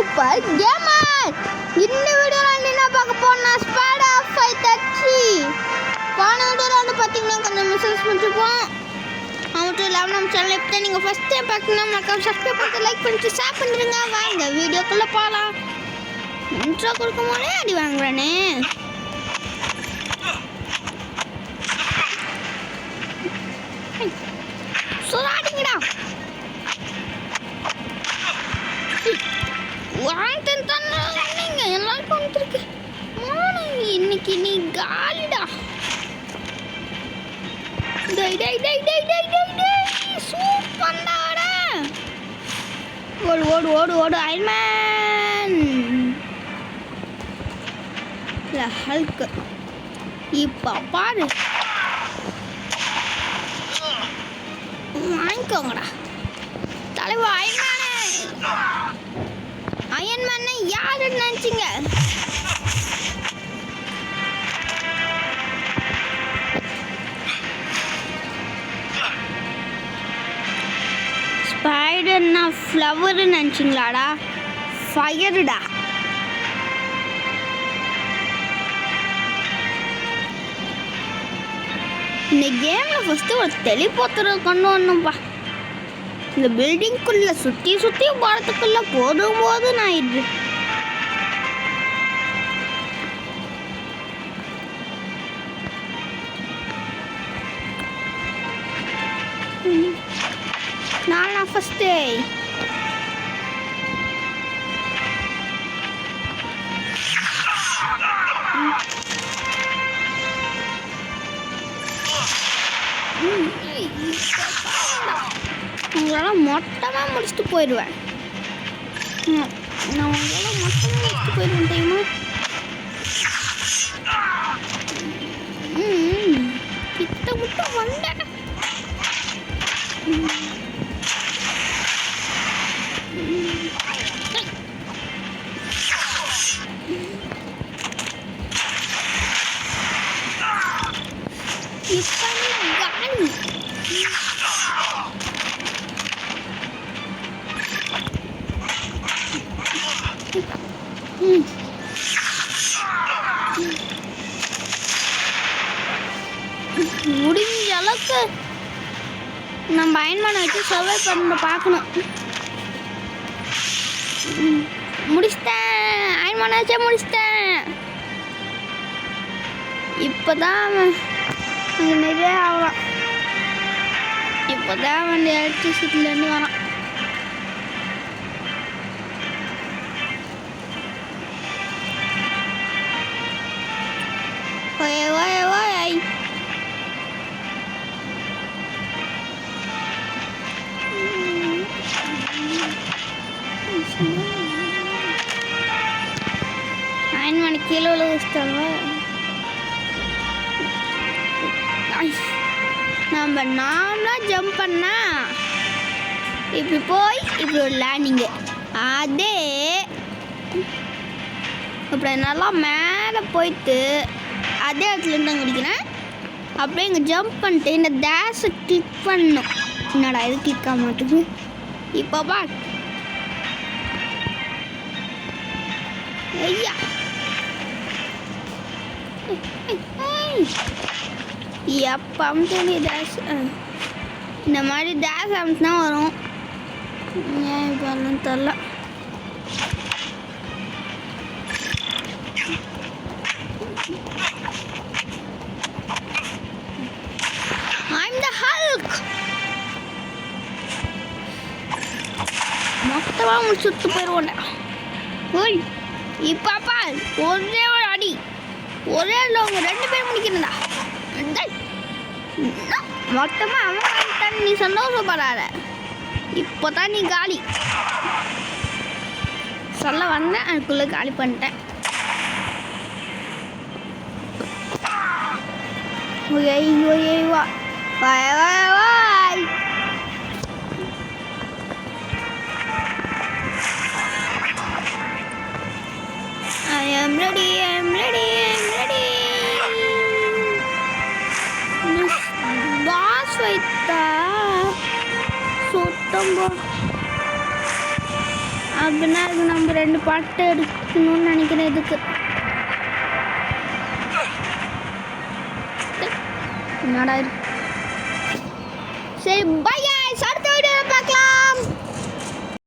Super gamer. இந்த வீடியோவில் என்ன பார்க்க போனா ஸ்பைடர் ஆஃப் 530. போன வீடியோவில் வந்து பார்த்தீங்கன்னா கொஞ்சம் மிஸ்ஸஸ் பண்ணிருப்போம். அவங்களுக்கு இல்லாமல் நம்ம சேனல் இப்போ நீங்கள் ஃபஸ்ட் டைம் பார்க்கணும் மறக்காம சப்ஸ்கிரைப் பண்ணி லைக் பண்ணிட்டு ஷேர் பண்ணிடுங்க. வாங்க வீடியோக்குள்ளே போகலாம். இன்ட்ரோ கொடுக்கும் போதே அடி வாங்குறானே. சொல்லாடிங்கடா. வாங்கிட்டு தானே நீங்கள் எல்லாருக்கும் வந்துருக்கு. இன்னைக்கு நீ காலிடா. டேய் டேய் டேய் டேய் டேய் டேய் டேய் சூப்பர்டா. ஓடு ஓடு ஓடு ஓடு அயர்மேன். இல்லை ஹல்க். இப்போ பாரு வாங்கிக்கோங்கடா தலைவா. அயன்மேனை யாருன்னு நினச்சிங்க? ஸ்பைடர்னா ஃப்ளவர்னு நினச்சிங்களாடா? ஃபயருடா. இந்த கேமில் ஃபஸ்ட்டு ஒரு டெலிபோர்ட்டரை கொண்டு வரணும்ப்பா. இந்த பில்டிங்குள்ளே சுற்றி சுற்றி போகிறதுக்குள்ளே போதும்போது நான் இது நான் ஃபஸ்ட்டு உங்களால் மொத்தமாக முடிச்சுட்டு போயிடுவேன். நான் உங்களால் மொத்தமாக முடிச்சுட்டு போயிடுவேன் தெரியுமா? கிட்ட மட்டும் வந்தேன். இப்போ நீ காலி. முடிஞ்ச அளவுக்கு நம்ம அயன்மேனை வச்சு சர்வை பண்ண பார்க்கணும். முடிச்சிட்டேன். அயன்மேனை வச்சே முடிச்சிட்டேன். இப்போதான் நிறைய ஆகலாம். இப்போதான் வந்து எலக்ட்ரிசிட்டிலேருந்து வரான். ஓய் ஓய் ஓய். அயன்மேனை கீழே உள்ள வச்சுட்டாங்க. நம்ம நார்மலாக ஜம்ப் பண்ணா இப்படி போய் இப்படி ஒரு லேண்டிங்கு. அதே இப்படி நல்லா மேலே போயிட்டு அதே இடத்துலேருந்து தான் குடிக்கிறேன். அப்படியே இங்கே ஜம்ப் பண்ணிட்டு இந்த டேஷை கிளிக் பண்ணணும். என்னடா இது கிளிக் ஆக மாட்டேங்குது. இப்போ பா ஐயா எப்போ அமுச்சு டேஷ் இந்த மாதிரி டேஷ் அமுச்சுனா வரும். ஏன் இப்போ ஒன்றும் தெரில. I'm the Hulk. மொத்தமாக முடிச்சுட்டு போயிடுவோண்டா. ஓய் இப்பாப்பா ஒரே ஒரு அடி. ஒரே அவங்க 2 பேர் முடிக்கிறதா? மொத்தமாக அவன் நீ சந்தோஷப்படாத. இப்போ தான் நீ காலி. சொல்ல வந்தேன் அதுக்குள்ளே காலி பண்ணிட்டேன். ஓய் ஓய் வா வாய் வாய் வாய். I am ready, I am ready, I am ready. Boss வைத்தா சுத்தம் அப்படின்னா அது நம்ம 2 பாட்டு எடுக்கணும்னு நினைக்கிறேன் இதுக்கு. என்னடா சரி, பை கைஸ், அடுத்த